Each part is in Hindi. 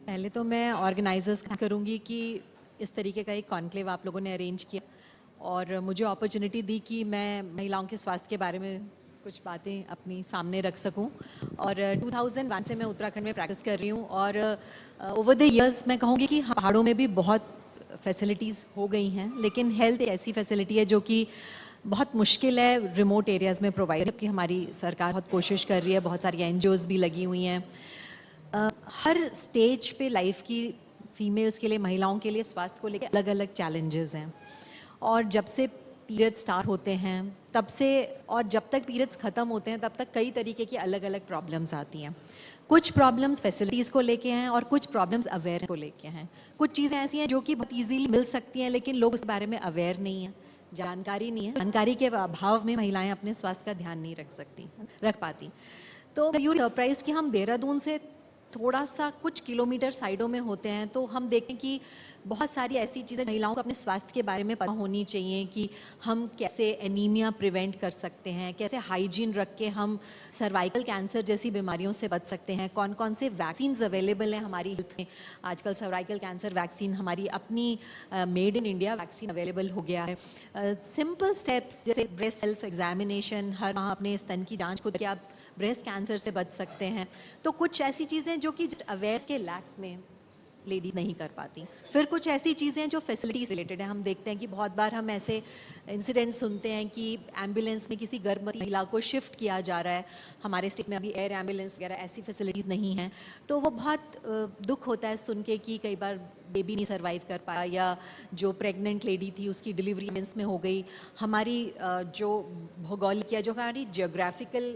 पहले तो मैं ऑर्गेनाइजर्स करूँगी कि इस तरीके का एक कॉन्क्लेव आप लोगों ने अरेंज किया और मुझे अपॉर्चुनिटी दी कि मैं महिलाओं के स्वास्थ्य के बारे में कुछ बातें अपनी सामने रख सकूं। और 2001 से मैं उत्तराखंड में प्रैक्टिस कर रही हूं और ओवर द इयर्स मैं कहूँगी कि पहाड़ों में भी बहुत फैसिलिटीज़ हो गई हैं, लेकिन हेल्थ एक ऐसी फैसिलिटी है जो कि बहुत मुश्किल है रिमोट एरियाज़ में प्रोवाइड, जबकि हमारी सरकार बहुत कोशिश कर रही है, बहुत सारी एनजीओज़ भी लगी हुई हैं। हर स्टेज पे लाइफ की फीमेल्स के लिए, महिलाओं के लिए स्वास्थ्य को लेकर अलग अलग चैलेंजेस हैं। और जब से पीरियड्स स्टार्ट होते हैं तब से और जब तक पीरियड्स ख़त्म होते हैं तब तक कई तरीके की अलग अलग प्रॉब्लम्स आती हैं। कुछ प्रॉब्लम्स फैसिलिटीज़ को लेके हैं और कुछ प्रॉब्लम्स अवेयर को लेके हैं। कुछ चीज़ें ऐसी हैं जो कि बहुत ईजीली मिल सकती हैं, लेकिन लोग उस बारे में अवेयर नहीं हैं, जानकारी नहीं है। जानकारी के अभाव में महिलाएं अपने स्वास्थ्य का ध्यान नहीं रख पाती। तो यू सरप्राइज कि हम देहरादून से थोड़ा सा कुछ किलोमीटर साइडों में होते हैं तो हम देखें कि बहुत सारी ऐसी चीज़ें महिलाओं को अपने स्वास्थ्य के बारे में पता होनी चाहिए कि हम कैसे एनीमिया प्रिवेंट कर सकते हैं, कैसे हाइजीन रख के हम सर्वाइकल कैंसर जैसी बीमारियों से बच सकते हैं, कौन कौन से वैक्सीन्स अवेलेबल हैं हमारी हेल्थ में। आजकल सर्वाइकल कैंसर वैक्सीन हमारी अपनी made in India vaccine available हो गया है। सिंपल स्टेप्स जैसे ब्रेस्ट सेल्फ एग्जामिनेशन, हर माह अपने स्तन की जाँच खुद के आप ब्रेस्ट कैंसर से बच सकते हैं। तो कुछ ऐसी चीज़ें जो कि अवेयर्स के लैक में लेडीज नहीं कर पाती। फिर कुछ ऐसी चीज़ें जो फैसिलिटीज रिलेटेड है। हम देखते हैं कि बहुत बार हम ऐसे इंसिडेंट सुनते हैं कि एम्बुलेंस में किसी गर्भवती महिला को शिफ्ट किया जा रहा है। हमारे स्टेट में अभी एयर एम्बुलेंस वगैरह ऐसी फैसिलिटीज़ नहीं हैं, तो वो बहुत दुख होता है सुन के कि कई बार बेबी नहीं सर्वाइव कर पाया या जो प्रेग्नेंट लेडी थी उसकी डिलीवरी एम्बुलेंस में हो गई। हमारी जो भौगोलिक या जो हमारी जियोग्राफिकल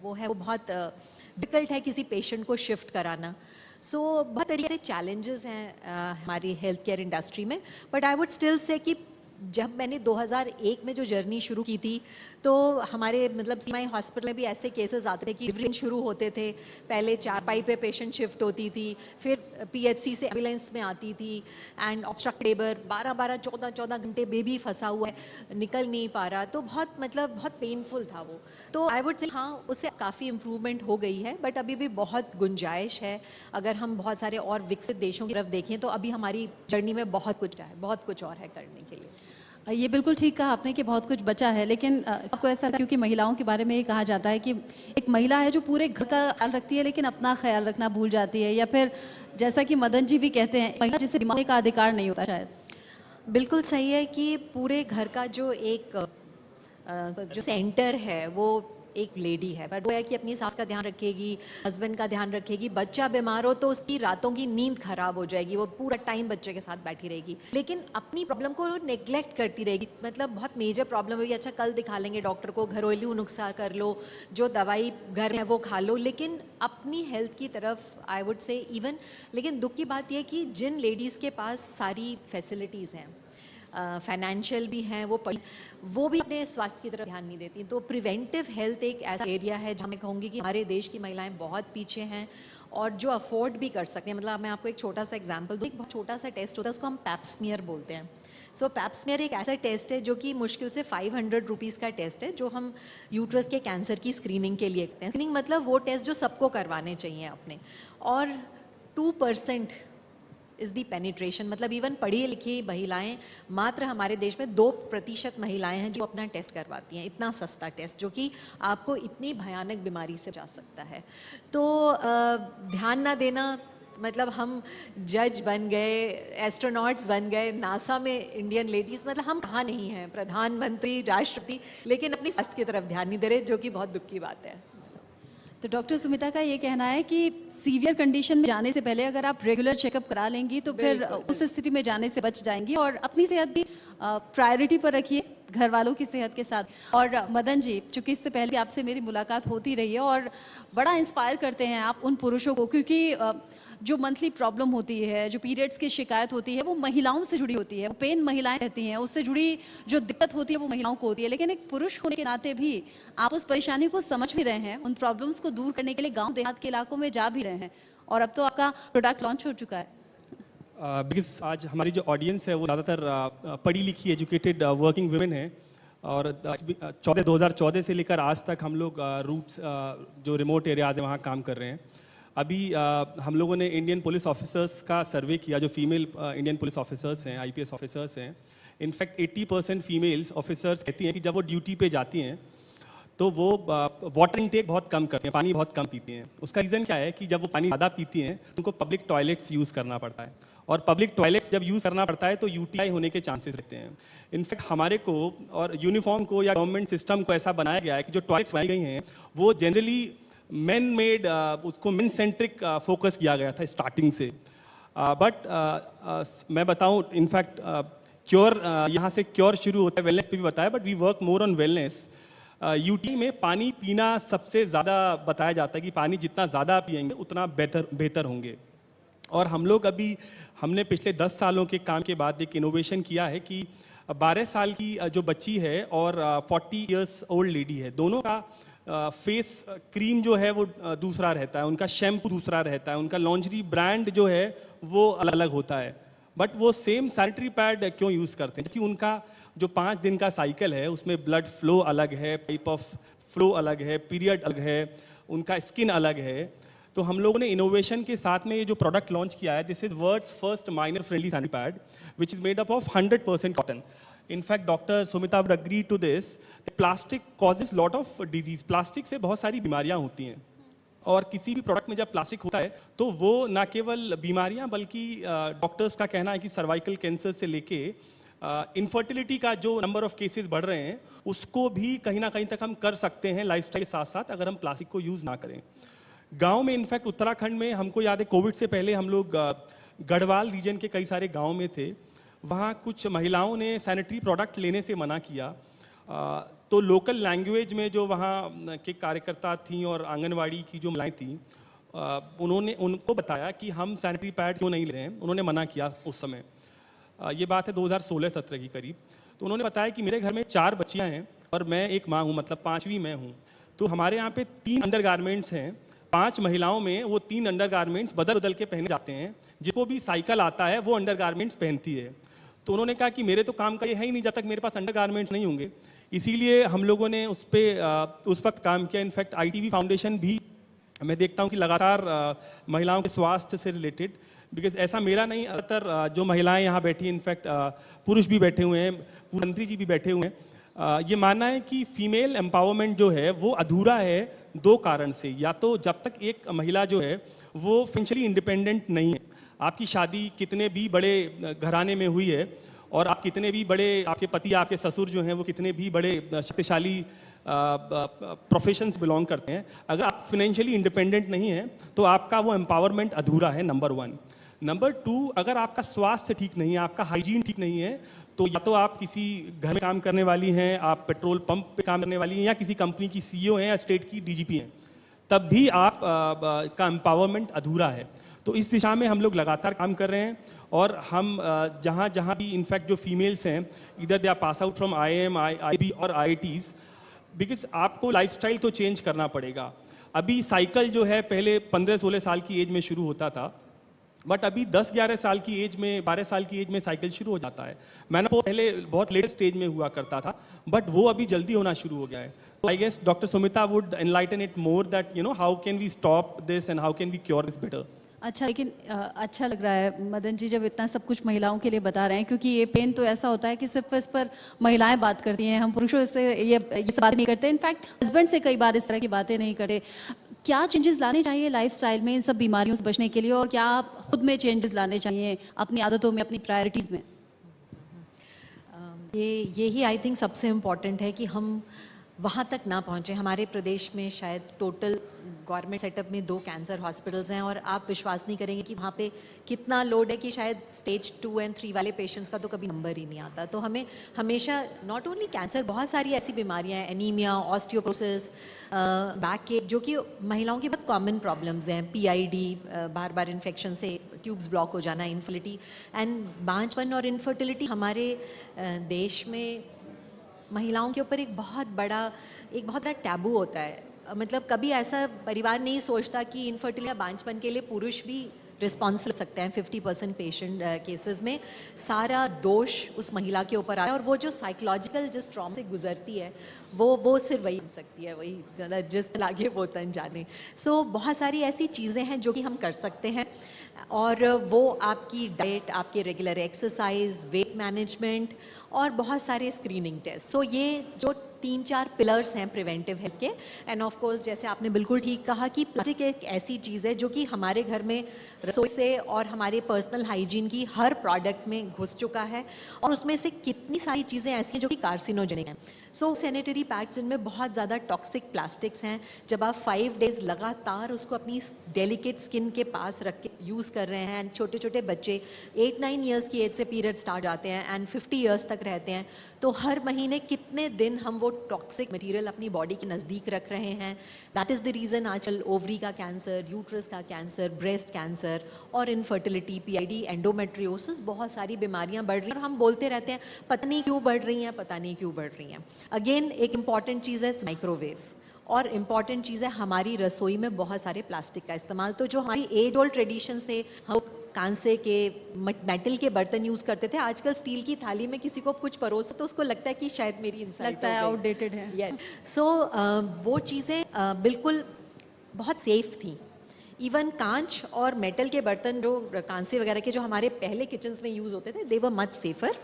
वो है वो बहुत डिफ़िकल्ट है किसी पेशेंट को शिफ्ट कराना। सो बहुत तरीके से चैलेंजेस हैं हमारी हेल्थ केयर इंडस्ट्री में। But I would still say कि जब मैंने 2001 में जो जर्नी शुरू की थी तो हमारे मतलब सीमाई हॉस्पिटल में भी ऐसे केसेस आते थे कि डिलीवरी शुरू होते थे, पहले चारपाई पे पेशेंट शिफ्ट होती थी, फिर पीएचसी से एम्बुलेंस में आती थी एंड ऑब्स्ट्रक्ट लेबर 12-12, 14-14 घंटे बेबी फंसा हुआ है, निकल नहीं पा रहा। तो बहुत पेनफुल था वो। तो आई वुड से हाँ, उससे काफ़ी इम्प्रूवमेंट हो गई है, बट अभी भी बहुत गुंजाइश है। अगर हम बहुत सारे और विकसित देशों की तरफ देखें तो अभी हमारी जर्नी में बहुत कुछ है, बहुत कुछ और है करने के लिए। ये बिल्कुल ठीक कहा आपने कि बहुत कुछ बचा है, लेकिन आपको ऐसा, क्योंकि महिलाओं के बारे में ये कहा जाता है कि एक महिला है जो पूरे घर का ख्याल रखती है लेकिन अपना ख्याल रखना भूल जाती है, या फिर जैसा कि मदन जी भी कहते हैं, महिला जिसे बीमारी का अधिकार नहीं होता शायद। बिल्कुल सही है कि पूरे घर का जो एक जो सेंटर है वो एक लेडी है, बट वो है कि अपनी सास का ध्यान रखेगी, हस्बैंड का ध्यान रखेगी। बच्चा बीमार हो तो उसकी रातों की नींद खराब हो जाएगी, वो पूरा टाइम बच्चे के साथ बैठी रहेगी, लेकिन अपनी प्रॉब्लम को नेग्लेक्ट करती रहेगी। मतलब बहुत मेजर प्रॉब्लम होगी, अच्छा कल दिखा लेंगे डॉक्टर को, घरेलू नुस्खा कर लो, जो दवाई घर में है वो खा लो, लेकिन अपनी हेल्थ की तरफ आई वुड से इवन। लेकिन दुख की बात यह कि जिन लेडीज़ के पास सारी फैसिलिटीज़ हैं, फाइनेंशियल भी हैं, वो भी अपने स्वास्थ्य की तरफ ध्यान नहीं देती। तो प्रिवेंटिव हेल्थ एक ऐसा एरिया है जहाँ मैं कहूँगी कि हमारे देश की महिलाएं बहुत पीछे हैं और जो अफोर्ड भी कर सकते हैं। मतलब मैं आपको एक छोटा सा एग्जांपल दूँ, एक बहुत छोटा सा टेस्ट होता है, उसको हम पैप स्मीयर बोलते हैं। सो पैप स्मीयर एक ऐसा टेस्ट है जो कि मुश्किल से 500 रुपीज़ का टेस्ट है, जो हम यूट्रस के कैंसर की स्क्रीनिंग के लिए करते हैं। स्क्रीनिंग मतलब वो टेस्ट जो सबको करवाने चाहिए अपने, और 2% इज़ दी पेनिट्रेशन। मतलब इवन पढ़ी लिखी महिलाएं, मात्र हमारे देश में 2% महिलाएं हैं जो अपना टेस्ट करवाती हैं। इतना सस्ता टेस्ट जो कि आपको इतनी भयानक बीमारी से जा सकता है। तो ध्यान ना देना, मतलब हम जज बन गए, एस्ट्रोनॉट्स बन गए, नासा में इंडियन लेडीज़, मतलब हम कहाँ नहीं हैं, प्रधानमंत्री, राष्ट्रपति, लेकिन अपनी स्वास्थ्य की तरफ ध्यान नहीं दे रहे, जो कि बहुत दुख की बात है। तो डॉक्टर सुमिता का ये कहना है कि सीवियर कंडीशन में जाने से पहले अगर आप रेगुलर चेकअप करा लेंगी तो फिर उस स्थिति में जाने से बच जाएंगी, और अपनी सेहत भी प्रायोरिटी पर रखिए घर वालों की सेहत के साथ। और मदन जी, चूंकि इससे पहले आपसे मेरी मुलाकात होती रही है और बड़ा इंस्पायर करते हैं आप उन पुरुषों को, क्योंकि जो मंथली प्रॉब्लम होती है, जो पीरियड्स की शिकायत होती है, वो महिलाओं से जुड़ी होती है। वो पेन महिलाएं रहती हैं, उससे जुड़ी जो दिक्कत होती है वो महिलाओं को होती है। लेकिन एक पुरुष होने के नाते भी आप उस परेशानी को समझ भी रहे हैं, उन प्रॉब्लम्स को दूर करने के लिए गांव देहात के इलाकों में जा भी रहे हैं, और अब तो आपका प्रोडक्ट लॉन्च हो चुका है। बिकॉज आज हमारी जो ऑडियंस है वो ज़्यादातर पढ़ी लिखी एजुकेटेड वर्किंग वुमेन है, और 2014 से लेकर आज तक हम लोग रूट्स जो रिमोट एरियाज है वहाँ काम कर रहे हैं। अभी हम लोगों ने इंडियन पुलिस ऑफिसर्स का सर्वे किया, जो फीमेल इंडियन पुलिस ऑफिसर्स हैं, आईपीएस ऑफिसर्स हैं। इनफैक्ट 80% फीमेल्स ऑफिसर्स कहती हैं कि जब वो ड्यूटी पे जाती हैं तो वो वाटर इनटेक बहुत कम करती हैं, पानी बहुत कम पीती हैं। उसका रीज़न क्या है कि जब वो पानी ज़्यादा पीती हैं तो उनको पब्लिक टॉयलेट्स यूज़ करना पड़ता है, और पब्लिक टॉयलेट्स जब यूज़ करना पड़ता है तो यूटीआई होने के चांसेस रहते हैं। इनफैक्ट हमारे को और यूनिफॉर्म को या गवर्नमेंट सिस्टम को ऐसा बनाया गया है कि जो टॉयलेट्स बनाई गई हैं वो जनरली मेन मेड, उसको मेन सेंट्रिक फोकस किया गया था स्टार्टिंग से। बट मैं बताऊं, इनफैक्ट क्योर यहाँ से क्योर शुरू होता है, वेलनेस पे भी बताया, but we work more on wellness. यूटी में पानी पीना सबसे ज़्यादा बताया जाता है कि पानी जितना ज़्यादा पिएंगे उतना बेहतर होंगे। और हम लोग हमने पिछले 10 सालों के काम के बाद एक इनोवेशन किया है कि 12 साल की जो बच्ची है और 40 इयर्स ओल्ड लेडी है, दोनों का फेस क्रीम जो है वो दूसरा रहता है, उनका शैम्पू दूसरा रहता है, उनका लॉन्जरी ब्रांड जो है वो अलग अलग होता है। बट वो सेम सैनिटरी पैड क्यों यूज़ करते हैं? क्योंकि उनका जो 5 दिन का साइकिल है उसमें ब्लड फ्लो अलग है, टाइप ऑफ फ्लो अलग है, पीरियड अलग है, उनका स्किन अलग है। तो हम लोगों ने इनोवेशन के साथ में ये जो प्रोडक्ट लॉन्च किया है, this is world's first minor friendly sanitary pad which is made up of 100% cotton. In fact doctor Sumita would agree to this, plastic causes lot of disease. Plastic से बहुत सारी बीमारियां होती हैं, और किसी भी प्रोडक्ट में जब प्लास्टिक होता है तो वो ना केवल बीमारियां बल्कि डॉक्टर्स का कहना है कि सर्वाइकल कैंसर से लेके इनफर्टिलिटी का जो नंबर ऑफ केसेस बढ़ रहे हैं उसको भी कहीं ना कहीं तक हम कर सकते हैं लाइफस्टाइल के साथ साथ, अगर हम प्लास्टिक को यूज़ ना करें। गांव में, इनफैक्ट उत्तराखंड में, हमको याद है कोविड से पहले हम लोग गढ़वाल रीजन के कई सारे गांव में थे, वहाँ कुछ महिलाओं ने सैनिटरी प्रोडक्ट लेने से मना किया। तो लोकल लैंग्वेज में जो वहाँ के कार्यकर्ता थीं और आंगनवाड़ी की जो महिलाएं थीं, उन्होंने उनको बताया कि हम सैनिटरी पैड क्यों नहीं ले रहे हैं। उन्होंने मना किया उस समय, ये बात है 2016-17 की करीब। तो उन्होंने बताया कि मेरे घर में 4 बच्चियाँ हैं और मैं एक माँ हूँ, मतलब 5वीं मैं हूँ। तो हमारे यहाँ पे 3 अंडरगारमेंट्स हैं, 5 महिलाओं में वो 3 अंडरगारमेंट्स बदल बदल के पहने जाते हैं, जिसको भी साइकिल आता है वो अंडरगारमेंट्स पहनती है। तो उन्होंने कहा कि मेरे तो काम का ये है ही नहीं जब तक मेरे पास अंडरगारमेंट्स नहीं होंगे। इसीलिए हम लोगों ने उस पर उस वक्त काम किया। इनफैक्ट ITV फाउंडेशन भी, मैं देखता हूँ कि लगातार महिलाओं के स्वास्थ्य से रिलेटेड, बिकॉज ऐसा मेरा नहीं, ज़्यादातर जो महिलाएं यहाँ बैठी हैं, इनफैक्ट पुरुष भी बैठे हुए हैं, मंत्री जी भी बैठे हुए हैं, ये मानना है कि फीमेल एम्पावरमेंट जो है वो अधूरा है 2 कारण से। या तो जब तक एक महिला जो है वो फाइनेंशियली इंडिपेंडेंट नहीं है, आपकी शादी कितने भी बड़े घराने में हुई है और आप कितने भी बड़े, आपके पति, आपके ससुर जो हैं वो कितने भी बड़े शक्तिशाली प्रोफेशंस बिलोंग करते हैं, अगर आप फाइनेंशियली इंडिपेंडेंट नहीं हैं तो आपका वो एम्पावरमेंट अधूरा है, नंबर 1। नंबर 2, अगर आपका स्वास्थ्य ठीक नहीं है, आपका हाइजीन ठीक नहीं है, तो या तो आप किसी घर में काम करने वाली हैं, आप पेट्रोल पंप पे काम करने वाली हैं, या किसी कंपनी की CEO हैं या स्टेट की DGP हैं, तब भी आप का एम्पावरमेंट अधूरा है। तो इस दिशा में हम लोग लगातार काम कर रहे हैं, और हम जहाँ जहाँ भी इनफैक्ट जो फीमेल्स हैं, इधर they are pass out from IIM, IB और IITs, बिकॉज आपको लाइफस्टाइल तो चेंज करना पड़ेगा। अभी साइकिल जो है पहले 15-16 साल की एज में शुरू होता था, बट अभी 10-11 साल की एज में, 12 साल की एज में साइकिल शुरू हो जाता है। मैंने वो पहले बहुत लेटेस्ट स्टेज में हुआ करता था, बट वो अभी जल्दी होना शुरू हो गया है। तो I guess doctor Sumita would enlighten it more that how can we stop this and how can we cure this better. अच्छा, लेकिन अच्छा लग रहा है मदन जी जब इतना सब कुछ महिलाओं के लिए बता रहे हैं, क्योंकि ये पेन तो ऐसा होता है कि सिर्फ इस पर महिलाएं बात करती हैं, हम पुरुषों से ये सब बात नहीं करते। इनफैक्ट हस्बैंड से कई बार इस तरह की बातें नहीं करते। क्या चेंजेस लाने चाहिए लाइफस्टाइल में इन सब बीमारियों से बचने के लिए, और क्या खुद में चेंजेस लाने चाहिए अपनी आदतों में, अपनी प्रायोरिटीज़ में? यही आई थिंक सबसे इम्पॉर्टेंट है कि हम वहाँ तक ना पहुँचे। हमारे प्रदेश में शायद टोटल गवर्नमेंट सेटअप में 2 कैंसर हॉस्पिटल्स हैं, और आप विश्वास नहीं करेंगे कि वहाँ पे कितना लोड है कि शायद स्टेज 2 और 3 वाले पेशेंट्स का तो कभी नंबर ही नहीं आता। तो हमें हमेशा नॉट ओनली कैंसर, बहुत सारी ऐसी बीमारियाँ हैं, एनीमिया, ऑस्टियोपोरोसिस, बैक के, जो कि महिलाओं की बहुत कॉमन प्रॉब्लम्स हैं, PID, बार बार इन्फेक्शन से ट्यूब्स ब्लॉक हो जाना, इनफर्टिलिटी एंड बांझपन और इनफर्टिलिटी हमारे देश में महिलाओं के ऊपर एक बहुत बड़ा टैबू होता है। मतलब कभी ऐसा परिवार नहीं सोचता कि इनफर्टिलिटी या बांझपन के लिए पुरुष भी रिस्पॉन्सिबल सकते हैं 50% पेशेंट केसेस में। सारा दोष उस महिला के ऊपर आया और वो जो साइकोलॉजिकल जिस ट्रॉमा से गुजरती है वो सिर्फ वही बन सकती है, वही ज़्यादा जिस लागे वो तन जाने। सो बहुत सारी ऐसी चीज़ें हैं जो कि हम कर सकते हैं और वो आपकी डाइट, आपके रेगुलर एक्सरसाइज, वेट मैनेजमेंट और बहुत सारे स्क्रीनिंग टेस्ट। सो ये जो 3-4 पिलर्स हैं प्रिवेंटिव हेल्थ के। एंड ऑफ कोर्स जैसे आपने बिल्कुल ठीक कहा कि प्लास्टिक एक ऐसी चीज़ है जो कि हमारे घर में रसोई से और हमारे पर्सनल हाइजीन की हर प्रोडक्ट में घुस चुका है और उसमें से कितनी सारी चीज़ें ऐसी हैं जो कि कार्सिनोजेनिक हैं। सो सैनिटरी पैड्स जिनमें बहुत ज़्यादा टॉक्सिक प्लास्टिक्स हैं, जब आप 5 डेज़ लगातार उसको अपनी डेलिकेट स्किन के पास रख के यूज़ कर रहे हैं, एंड छोटे छोटे बच्चे 8-9 ईयर्स की एज से पीरियड स्टार्ट आते हैं एंड 50 ईयर्स तक रहते हैं, तो हर महीने कितने दिन हम वो टॉक्सिक मटेरियल अपनी बॉडी के नज़दीक रख रहे हैं। दैट इज़ द रीज़न आजकल ओवरी का कैंसर, यूट्रस का कैंसर, ब्रेस्ट कैंसर और इनफर्टिलिटी, PID, एंडोमेट्रियोसिस, बहुत सारी बीमारियां बढ़ रही हैं और हम बोलते रहते हैं पता नहीं क्यों बढ़ रही हैं, पता नहीं क्यों बढ़ रही हैं। अगेन एक इम्पॉर्टेंट चीज़ है माइक्रोवेव, और इम्पॉर्टेंट चीज़ है हमारी रसोई में बहुत सारे प्लास्टिक का इस्तेमाल। तो जो हमारी एज ओल्ड ट्रेडिशंस थे, हम कांसे के, मेटल के बर्तन यूज़ करते थे, आजकल स्टील की थाली में किसी को कुछ परोसो तो उसको लगता है कि शायद मेरी इंसाइट लगता है आउटडेटेड है। यस। सो वो चीज़ें बिल्कुल बहुत सेफ थी। इवन कांच और मेटल के बर्तन जो कांसे वगैरह के जो हमारे पहले किचन्स में यूज़ होते थे, they were much safer.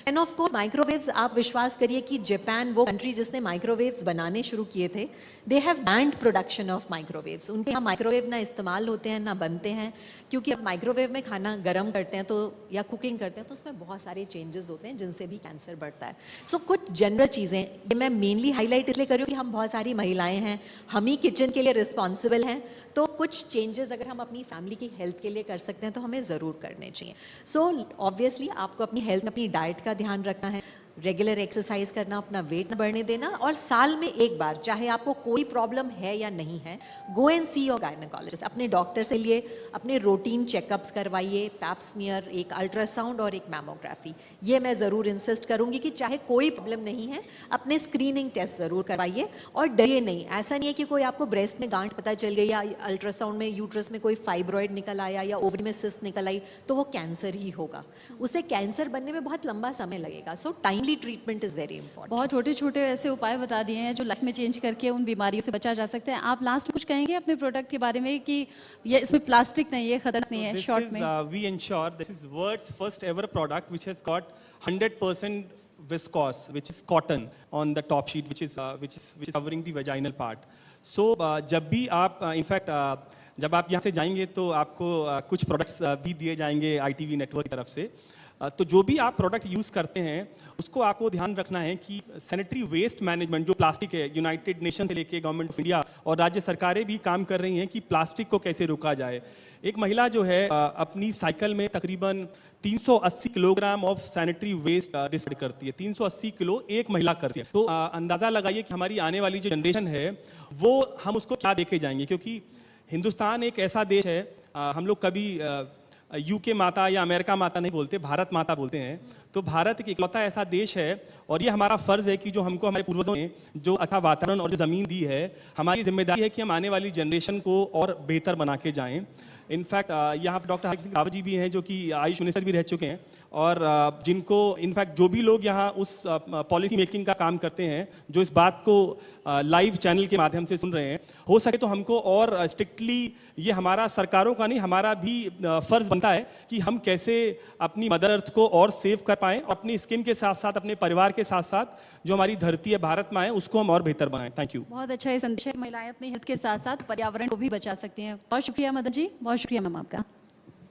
And of course microwaves, आप विश्वास करिए कि जापान वो कंट्री जिसने माइक्रोवेव्स बनाने शुरू किए थे, they have banned production of microwaves. उनके यहाँ माइक्रोवेव ना इस्तेमाल होते हैं ना बनते हैं, क्योंकि अब माइक्रोवेव में खाना गर्म करते हैं तो या कुकिंग करते हैं तो उसमें बहुत सारे चेंजेस होते हैं जिनसे भी कैंसर बढ़ता है। सो कुछ जनरल चीज़ें ये मैं मेनली हाईलाइट इसलिए कर रही हूँ कि हम बहुत सारी महिलाएं हैं, हम ही किचन के लिए रिस्पॉन्सिबल हैं, तो कुछ चेंजेस अगर हम अपनी फैमिली की हेल्थ के लिए कर सकते हैं तो हमें ज़रूर करने चाहिए। सो ऑब्वियसली आपको अपनी हेल्थ में अपनी डाइट का ध्यान रखना है, रेगुलर एक्सरसाइज करना, अपना वेट न बढ़ने देना, और साल में एक बार, चाहे आपको कोई प्रॉब्लम है या नहीं है, go and see your gynaecologist. अपने डॉक्टर से लिए अपने रूटीन चेकअप्स करवाइए, पैप स्मीयर, एक अल्ट्रासाउंड और एक मैमोग्राफी। ये मैं ज़रूर इंसिस्ट करूंगी कि चाहे कोई प्रॉब्लम नहीं है, अपने स्क्रीनिंग टेस्ट ज़रूर करवाइए और डरिए नहीं। ऐसा नहीं है कि कोई आपको ब्रेस्ट में गांठ पता चल गई या अल्ट्रासाउंड में यूट्रस में कोई फाइब्रॉइड निकल आया या ओवरी में सिस्ट निकल आई तो वो कैंसर ही होगा। उसे कैंसर बनने में बहुत लंबा समय लगेगा। So timely treatment is very important. बहुत छोटे छोटे ऐसे उपाय बता दिए हैं जो लाइफ में चेंज करके उन बीमारियों से बचा जा सकता है। आप लास्ट में कुछ कहेंगे अपने प्रोडक्ट के बारे में कि ये इसमें प्लास्टिक नहीं है, खतरनाक नहीं है? शॉर्ट में we ensure this is world's first ever product which has got 100% viscose, which is cotton on the top sheet, which is covering the vaginal part. So जब भी आप जब आप यहाँ से जाएंगे तो आपको कुछ प्रोडक्ट्स भी दिए जाएंगे ITV नेटवर्क की तरफ से। तो जो भी आप प्रोडक्ट यूज़ करते हैं उसको आपको ध्यान रखना है कि सैनिटरी वेस्ट मैनेजमेंट जो प्लास्टिक है, यूनाइटेड नेशन से लेके गवर्नमेंट ऑफ इंडिया और राज्य सरकारें भी काम कर रही हैं कि प्लास्टिक को कैसे रोका जाए। एक महिला जो है अपनी साइकिल में तकरीबन 380 kilogram of sanitary waste discard करती है। 380 किलो एक महिला करती है। तो अंदाज़ा लगाइए कि हमारी आने वाली जो जनरेशन है वो हम उसको क्या देके जाएंगे, क्योंकि हिंदुस्तान एक ऐसा देश है, हम लोग कभी UK माता या अमेरिका माता नहीं बोलते, भारत माता बोलते हैं। तो भारत एक इकलौता ऐसा देश है और ये हमारा फ़र्ज़ है कि जो हमको हमारे पूर्वजों ने जो अच्छा वातावरण और जो ज़मीन दी है, हमारी जिम्मेदारी है कि हम आने वाली जनरेशन को और बेहतर बना के जाएं। इनफैक्ट यहाँ पर डॉक्टर हरक सिंह रावत जी भी हैं जो कि आयुष मिनिस्टर भी रह चुके हैं और जिनको इनफैक्ट जो भी लोग यहाँ उस पॉलिसी मेकिंग का काम करते हैं, जो इस बात को लाइव चैनल के माध्यम से सुन रहे हैं, हो सके तो हमको और स्ट्रिक्टली, ये हमारा सरकारों का नहीं, हमारा भी फ़र्ज़ बनता है कि हम कैसे अपनी मदर अर्थ को और सेव कर पाएँ और अपनी स्किन के साथ साथ अपने परिवार के साथ साथ जो हमारी धरती है भारत माँ है उसको हम और बेहतर बनाएं। Thank you. बहुत अच्छा ये संदेश है। महिलाएं अपनी हेल्थ के साथ साथ पर्यावरण को भी बचा सकती हैं। बहुत शुक्रिया मदन जी, बहुत शुक्रिया मैम आपका।